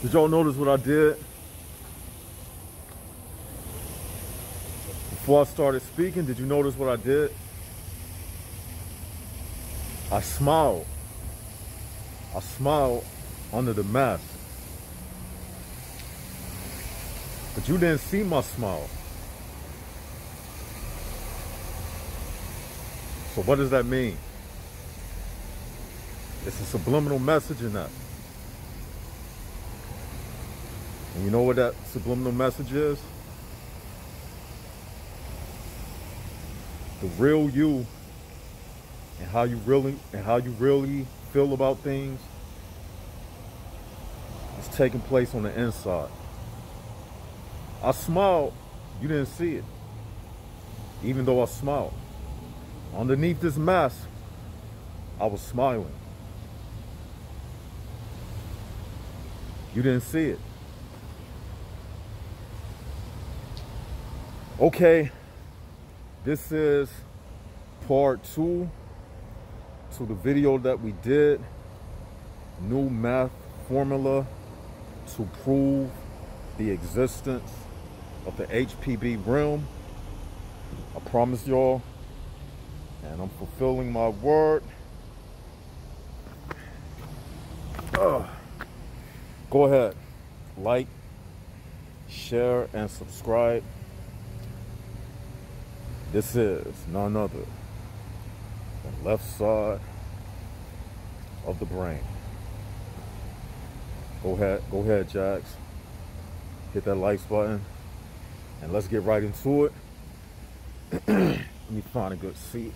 Did y'all notice what I did? Before I started speaking, did you notice what I did? I smiled. I smiled under the mask. But you didn't see my smile. So what does that mean? It's a subliminal message in that. And you know what that subliminal message is? The real you and how you really feel about things is taking place on the inside. I smiled, you didn't see it. Even though I smiled. Underneath this mask, I was smiling. You didn't see it. Okay, this is part 2 to the video that we did. New math formula to prove the existence of the HPB realm. I promise y'all, and I'm fulfilling my word. Go ahead, like, share, and subscribe. This is none other than Left Side of the Brain. Go ahead, Jax. Hit that likes button, and let's get right into it. Let me find a good seat.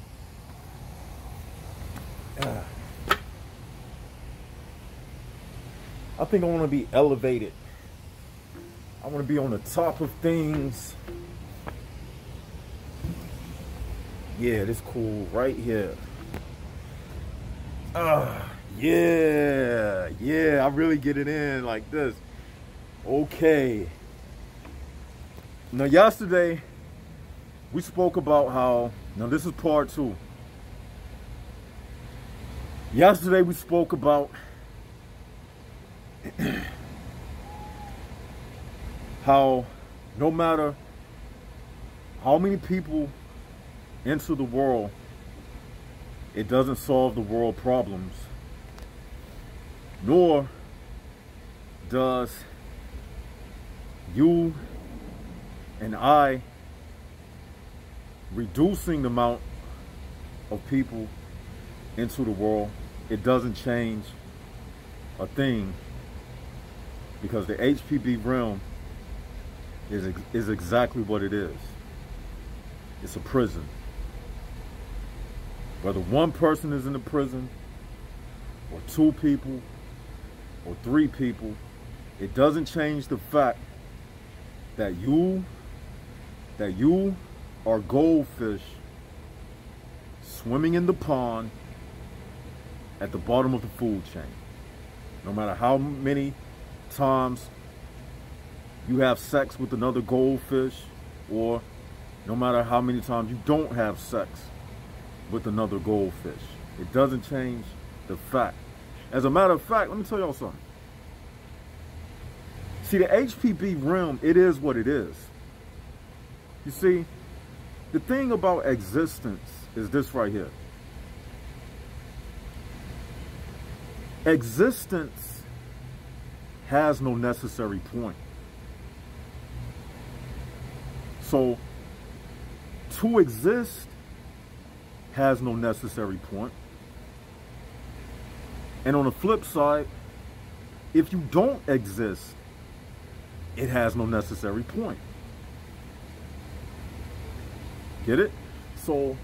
I think I want to be elevated. I want to be on the top of things. Yeah, this cool right here. Yeah, I really get it in like this. Okay. Now, yesterday, we spoke about how, now this is part 2. Yesterday, we spoke about how no matter how many people enter the world, it doesn't solve the world problems, nor does you and I reducing the amount of people into the world, it doesn't change a thing, because the HPB realm is exactly what it is. It's a prison. Whether one person is in the prison, or 2 people, or 3 people, it doesn't change the fact that you are goldfish swimming in the pond at the bottom of the food chain. No matter how many times you have sex with another goldfish, or no matter how many times you don't have sex with another goldfish, it doesn't change the fact. As a matter of fact, let me tell y'all something. See, the HPB realm, it is what it is. You see, the thing about existence is this right here. Existence has no necessary point. So, to exist has no necessary point. And on the flip side, if you don't exist, it has no necessary point. Get it? So,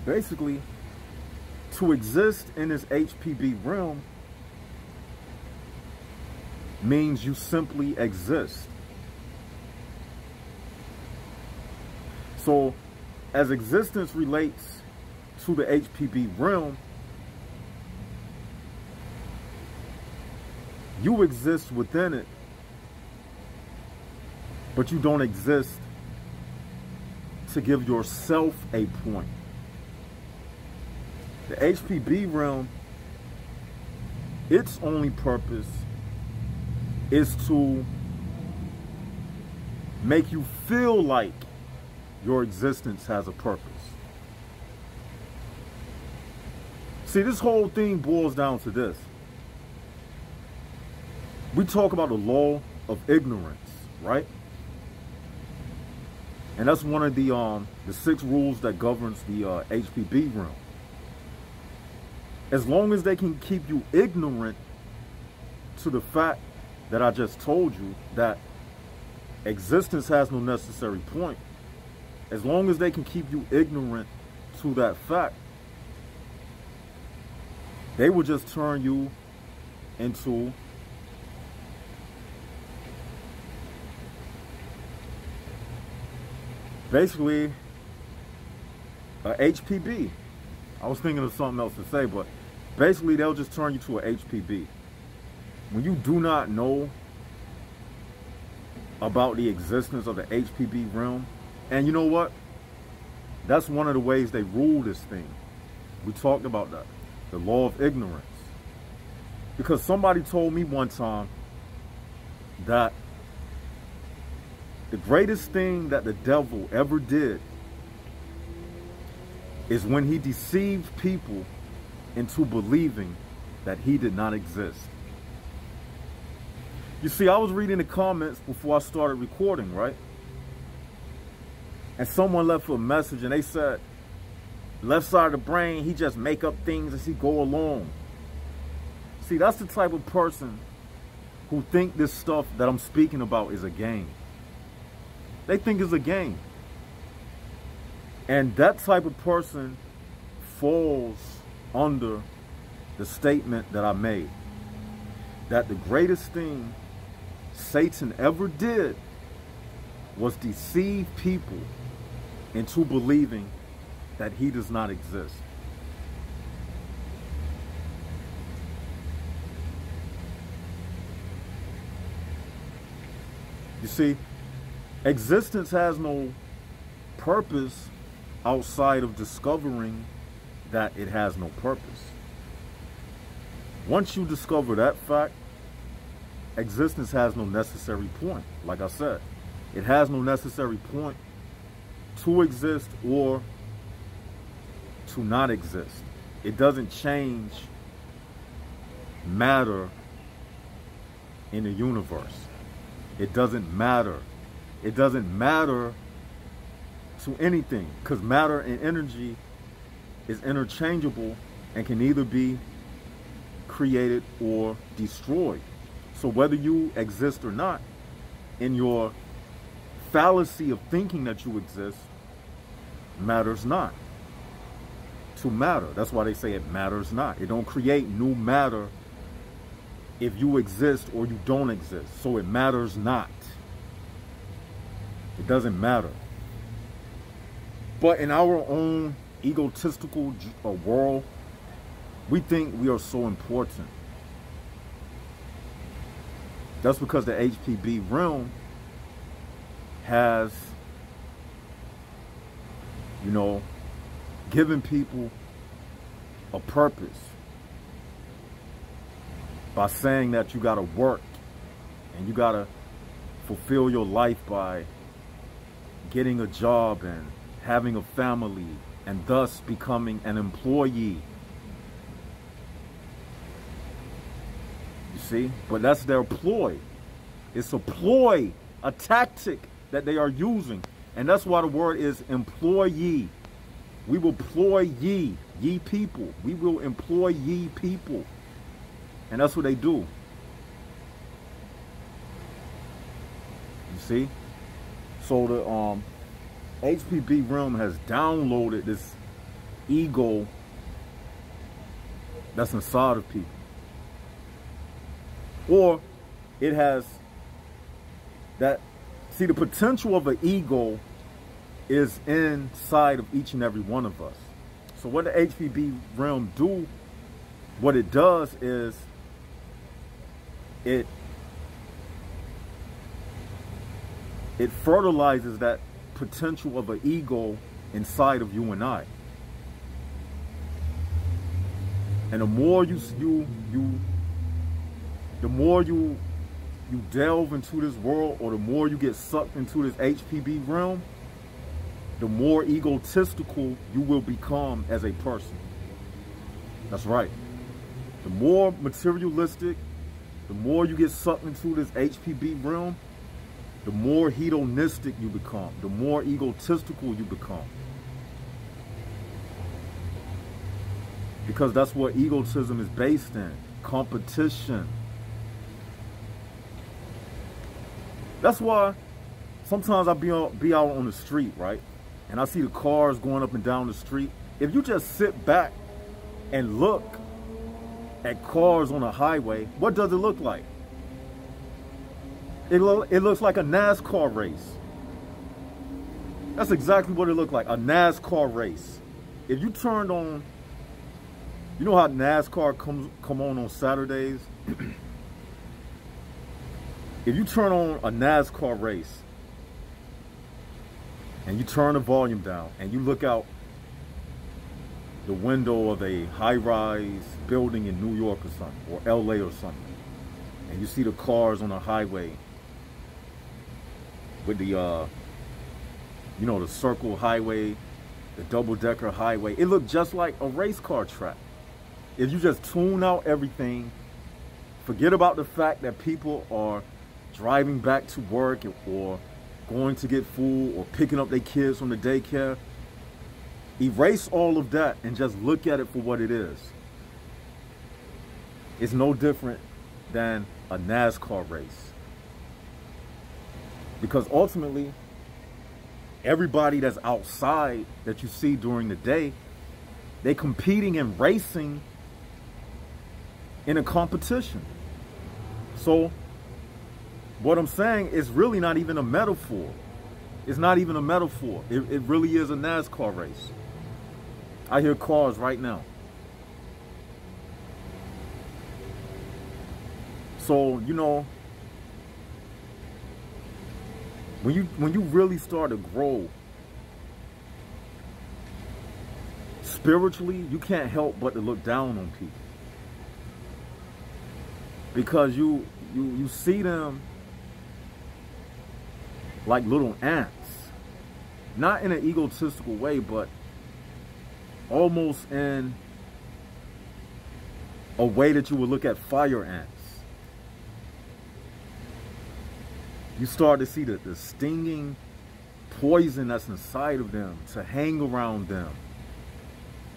basically, to exist in this HPB realm means you simply exist. So, as existence relates to the HPB realm, you exist within it, but you don't exist to give yourself a point. The HPB realm, its only purpose is to make you feel like your existence has a purpose. See, this whole thing boils down to this. We talk about the law of ignorance, right? And that's one of the 6 rules that governs the HPB realm. As long as they can keep you ignorant to the fact that I just told you, that existence has no necessary point, as long as they can keep you ignorant to that fact, they will just turn you into basically a HPB. I was thinking of something else to say, but basically they'll just turn you to a HPB. When you do not know about the existence of the HPB realm, and you know what? That's one of the ways they rule this thing. We talked about that. The law of ignorance. Because somebody told me one time that the greatest thing that the devil ever did is when he deceived people into believing that he did not exist. You see, I was reading the comments before I started recording, right? And someone left a message and they said, left side of the brain, he just make up things as he go along. See, that's the type of person who think this stuff that I'm speaking about is a game. They think it's a game. And that type of person falls under the statement that I made. That the greatest thing Satan ever did was deceive people into believing that he does not exist. You see, existence has no purpose outside of discovering that it has no purpose. Once you discover that fact, existence has no necessary point. Like I said, it has no necessary point to exist or to not exist. It doesn't change matter in the universe. It doesn't matter. It doesn't matter to anything, because matter and energy is interchangeable and can either be created or destroyed. So whether you exist or not, in your fallacy of thinking that you exist, matters not to matter. That's why they say it matters not. It don't create new matter if you exist or you don't exist. So it matters not. It doesn't matter. But in our own egotistical world, we think we are so important. That's because the HPB realm has, you know, given people a purpose by saying that you got to work and you got to fulfill your life by getting a job and having a family and thus becoming an employee. You see? But that's their ploy. It's a ploy, a tactic that they are using. And that's why the word is employee. We will ploy ye people. We will employ ye people. And that's what they do. You see? So the HPB realm has downloaded this ego that's inside of people. Or it has that, see, the potential of an ego is inside of each and every one of us. So what the HPB realm do, what it does is it fertilizes that potential of an ego inside of you and I. And the more you you delve into this world, or the more you get sucked into this HPB realm, the more egotistical you will become as a person. That's right. The more materialistic, the more you get sucked into this HPB realm, the more hedonistic you become, the more egotistical you become. Because that's what egotism is based in, competition. That's why sometimes I be out on the street, right? And I see the cars going up and down the street. If you just sit back and look at cars on a highway, what does it look like? It looks like a NASCAR race. That's exactly what it looked like, a NASCAR race. If you turned on, you know how NASCAR come on Saturdays? If you turn on a NASCAR race and you turn the volume down and you look out the window of a high-rise building in New York or something, or LA or something, and you see the cars on the highway with the, you know, the circle highway, the double-decker highway, it looked just like a race car track. If you just tune out everything, forget about the fact that people are driving back to work or going to get food or picking up their kids from the daycare, erase all of that and just look at it for what it is. It's no different than a NASCAR race. Because ultimately, everybody that's outside that you see during the day, they're competing and racing in a competition. So what I'm saying is really not even a metaphor. It's not even a metaphor. It really is a NASCAR race. I hear cars right now. So, you know, when you really start to grow spiritually, you can't help but to look down on people. Because you see them like little ants. Not in an egotistical way, but almost in a way that you would look at fire ants. You start to see the stinging poison that's inside of them to hang around them.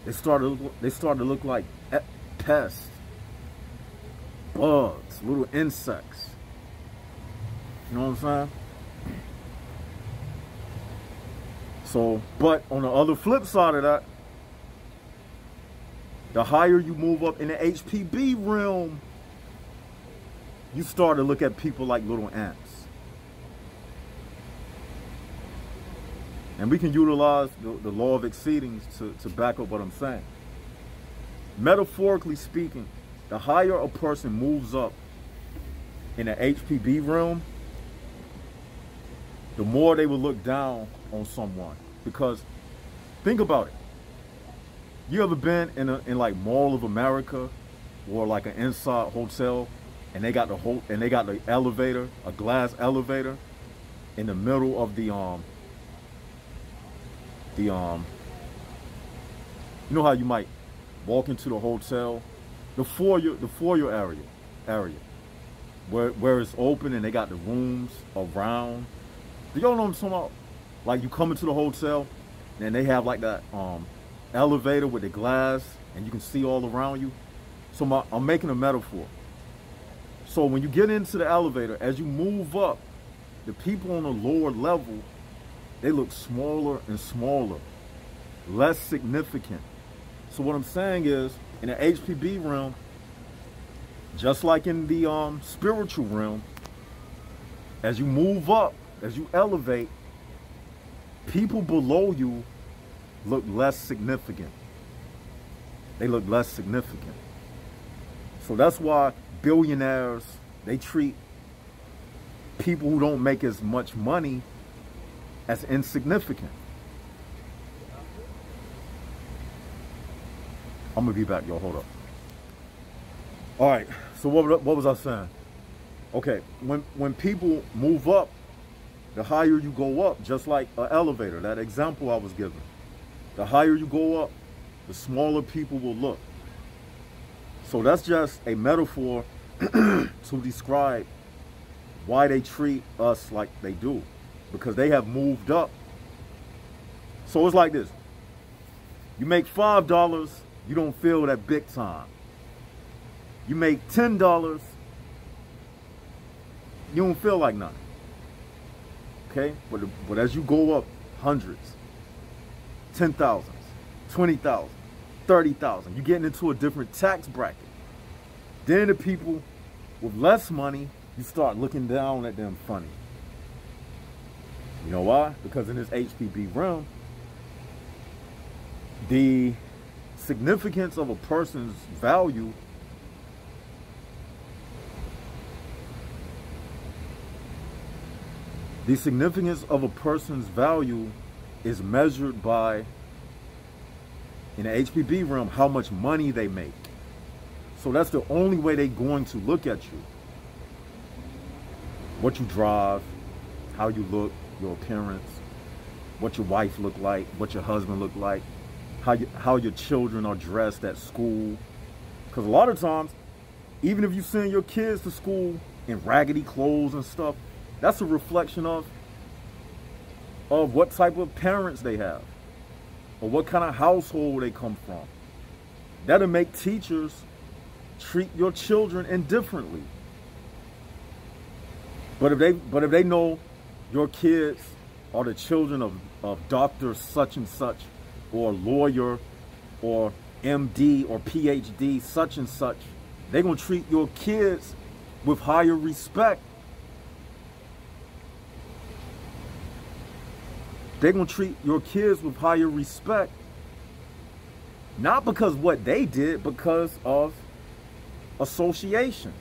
They start to look like pests, bugs, little insects. You know what I'm saying? So, but on the other flip side of that, the higher you move up in the HPB realm, you start to look at people like little ants. And we can utilize the law of exceedings to back up what I'm saying. Metaphorically speaking, the higher a person moves up in the HPB realm, the more they will look down on someone. Because think about it. You ever been in like Mall of America or like an inside hotel, and they got the elevator, a glass elevator in the middle of the you know how you might walk into the hotel, the foyer area where it's open and they got the rooms around. Do y'all know what I'm talking about? Like you come into the hotel and they have like that elevator with the glass and you can see all around you. So I'm making a metaphor. So when you get into the elevator, as you move up, the people on the lower level, they look smaller and smaller, less significant. So what I'm saying is, in the HPB realm, just like in the spiritual realm, as you move up, as you elevate, people below you look less significant. They look less significant. So that's why billionaires, they treat people who don't make as much money as insignificant. I'm gonna be back, y'all. Hold up. All right. So what was I saying? Okay, when people move up, the higher you go up, just like an elevator, that example I was given. The higher you go up, the smaller people will look. So that's just a metaphor to describe why they treat us like they do, because they have moved up. So it's like this. You make $5, you don't feel that big time. You make $10, you don't feel like nothing. Okay? But as you go up hundreds, 10,000, 20,000, 30,000, you're getting into a different tax bracket. Then the people with less money, you start looking down at them funny. You know why? Because in this HPB realm, the significance of a person's value is measured by, in the HPB realm, how much money they make. So that's the only way they're going to look at you. What you drive, how you look, your appearance, what your wife look like, what your husband look like, how your children are dressed at school. Because a lot of times, even if you send your kids to school in raggedy clothes and stuff, that's a reflection of what type of parents they have, or what kind of household they come from. That'll make teachers treat your children indifferently. But if they know your kids are the children of Dr. such and such, or lawyer, or MD, or PhD such and such, they're gonna treat your kids with higher respect. They're gonna treat your kids with higher respect. Not because what they did, because of association.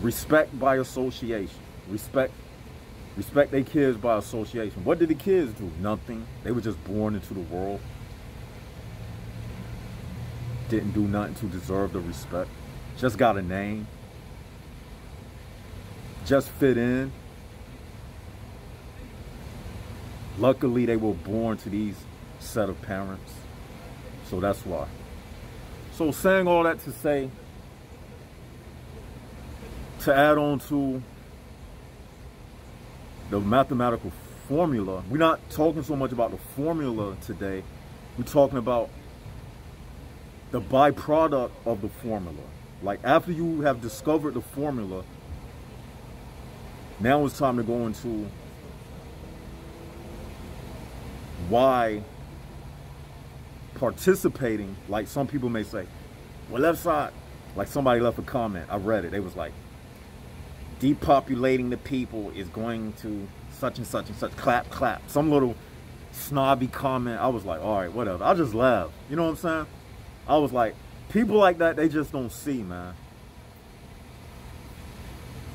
Respect by association. Respect their kids by association. What did the kids do? Nothing. They were just born into the world. Didn't do nothing to deserve the respect. Just got a name. Just fit in. Luckily, they were born to these set of parents. So that's why. So saying all that to say, to add on to the mathematical formula, we're not talking so much about the formula today. We're talking about the byproduct of the formula. Like after you have discovered the formula, now it's time to go into why participating, like some people may say, well, left side, like somebody left a comment, I read it, they was like, depopulating the people is going to such and such and such, clap, clap. Some little snobby comment. I was like, all right, whatever. I just laughed. You know what I'm saying? I was like, people like that, they just don't see, man.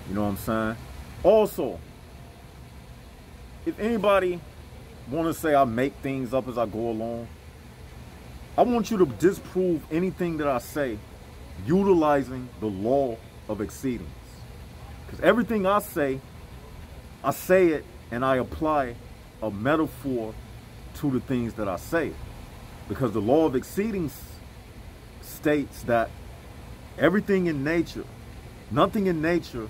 You know what I'm saying? Also, if anybody want to say I make things up as I go along, I want you to disprove anything that I say utilizing the law of exceedings. Because everything I say it and I apply a metaphor to the things that I say. Because the law of exceedings states that everything in nature, nothing in nature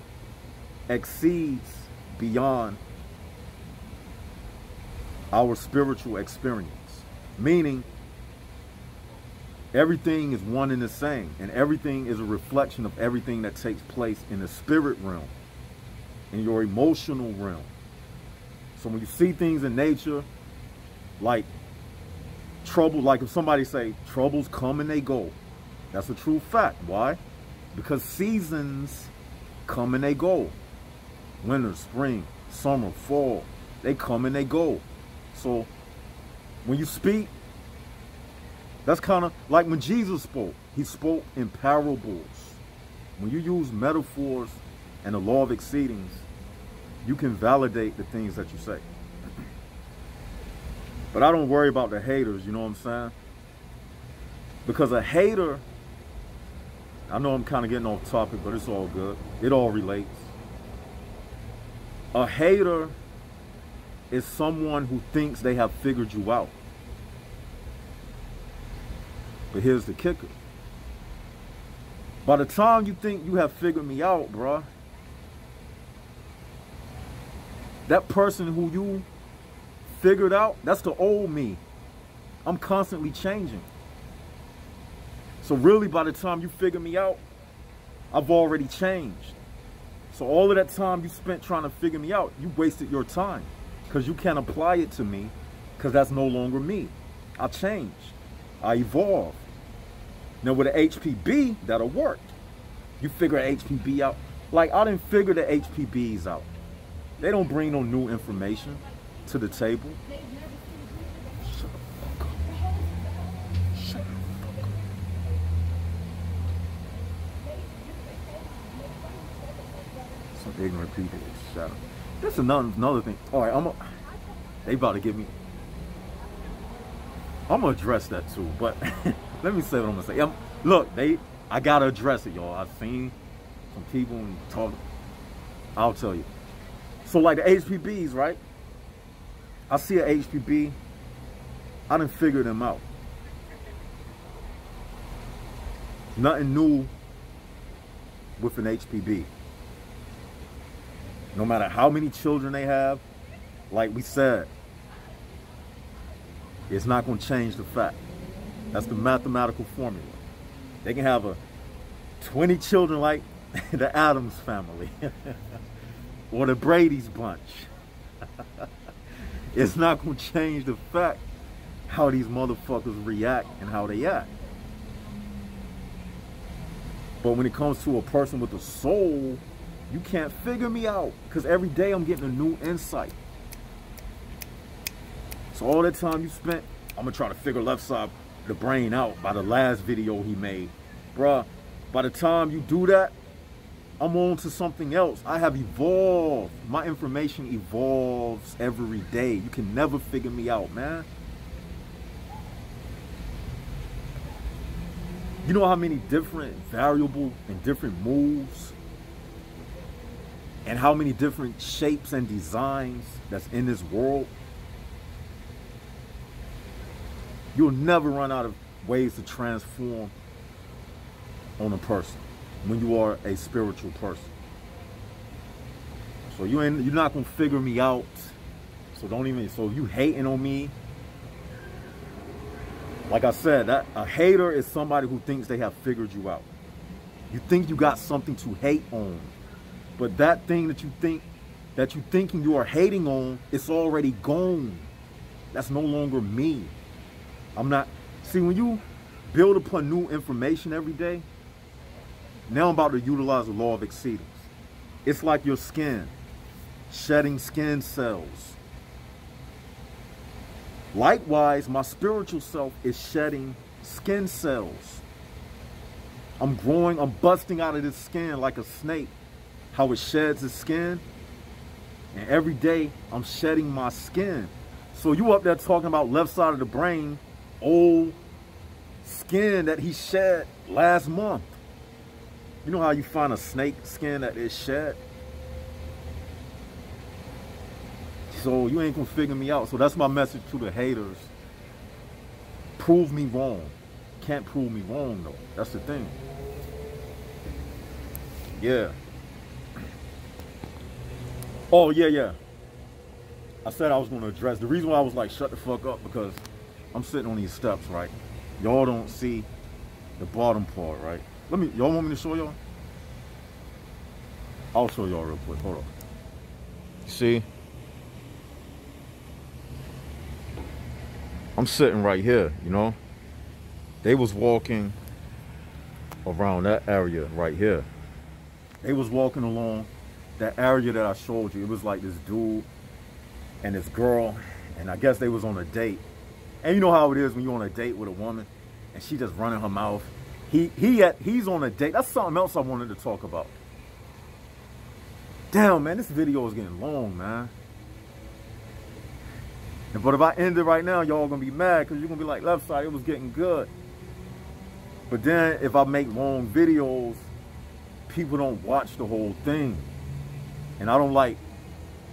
exceeds beyond our spiritual experience. Meaning, everything is one and the same, and everything is a reflection of everything that takes place in the spirit realm, in your emotional realm. So when you see things in nature, like trouble, like if somebody say, troubles come and they go, that's a true fact. Why? Because seasons come and they go. Winter, spring, summer, fall, they come and they go. So when you speak, that's kind of like when Jesus spoke. He spoke in parables. When you use metaphors and the law of exceedings, you can validate the things that you say. But I don't worry about the haters, you know what I'm saying? Because a hater I know I'm kind of getting off topic, but it's all good. It all relates. A hater is someone who thinks they have figured you out. But here's the kicker. By the time you think you have figured me out, bruh, that person who you figured out, that's the old me. I'm constantly changing. So really, by the time you figure me out, I've already changed. So all of that time you spent trying to figure me out, you wasted your time because you can't apply it to me because that's no longer me. I changed. I evolved. Now with an HPB, that'll work. You figure an HPB out. Like, I didn't figure the HPBs out. They don't bring no new information to the table. Shut the fuck up. Shut the fuck up. Some ignorant people. Shut up. That's another thing. All right, they about to give me. I'm gonna address that too, but let me say what I'm gonna say. Look, I gotta address it, y'all. I've seen some people and talk. I'll tell you. So like the HPBs, right? I see an HPB. I done figured them out. Nothing new with an HPB. No matter how many children they have, like we said, it's not going to change the fact. That's the mathematical formula. They can have 20 children like the Addams family or the Brady's bunch. It's not going to change the fact how these motherfuckers react and how they act. But when it comes to a person with a soul, you can't figure me out because every day I'm getting a new insight. So all that time you spent, I'm gonna try to figure left side of the brain out by the last video he made. Bruh, by the time you do that, I'm on to something else. I have evolved. My information evolves every day. You can never figure me out, man. You know how many different variables and different moves and how many different shapes and designs that's in this world? You'll never run out of ways to transform on a person when you are a spiritual person. So you're not gonna figure me out. So so you hating on me. Like I said, a hater is somebody who thinks they have figured you out. You think you got something to hate on, but that thing that you're thinking you are hating on, it's already gone. That's no longer me. See, when you build upon new information every day, now I'm about to utilize the law of exceedance. It's like your skin, shedding skin cells. Likewise, my spiritual self is shedding skin cells. I'm growing, I'm busting out of this skin like a snake, how it sheds its skin. And every day I'm shedding my skin. So you up there talking about left side of the brain, old skin that he shed last month. You know how you find a snake skin that is shed? So you ain't gonna figure me out. So that's my message to the haters. Prove me wrong. Can't prove me wrong though. That's the thing. Yeah. Oh yeah. I said I was gonna address the reason why I was like shut the fuck up, because I'm sitting on these steps, right? Y'all don't see the bottom part, right? Y'all want me to show y'all? I'll show y'all real quick. Hold on. See? I'm sitting right here, you know? They was walking around that area right here. They was walking along that area that I showed you. It was like this dude and this girl, and I guess they was on a date. And you know how it is when you're on a date with a woman and she just running her mouth. He's on a date. That's something else I wanted to talk about. Damn, man, this video is getting long, man. But if I end it right now, y'all gonna be mad because you're gonna be like, left side, it was getting good. But then if I make long videos, people don't watch the whole thing. And I don't like,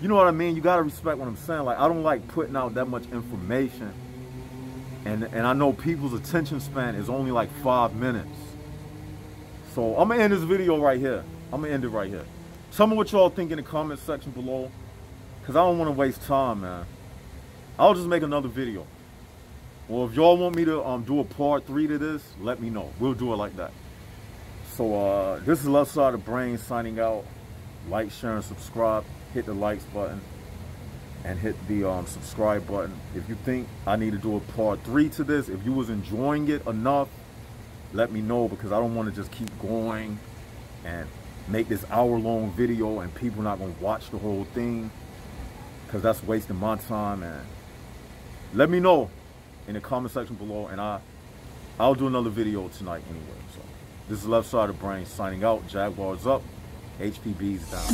you know what I mean? You gotta respect what I'm saying. Like, I don't like putting out that much information. And I know people's attention span is only like 5 minutes. So I'm gonna end this video right here. I'm gonna end it right here. Tell me what y'all think in the comment section below, because I don't want to waste time, man. I'll just make another video. Or if y'all want me to do a part 3 to this, let me know. We'll do it like that. So this is Left Side of the Brain signing out. Like, share, and subscribe. Hit the likes button and hit the subscribe button. If you think I need to do a part 3 to this, if you was enjoying it enough, let me know, because I don't want to just keep going and make this hour-long video and people not going to watch the whole thing, because that's wasting my time. And let me know in the comment section below, and I'll do another video tonight anyway. So this is Left Side of the Brain signing out. Jaguars up, HPB's down.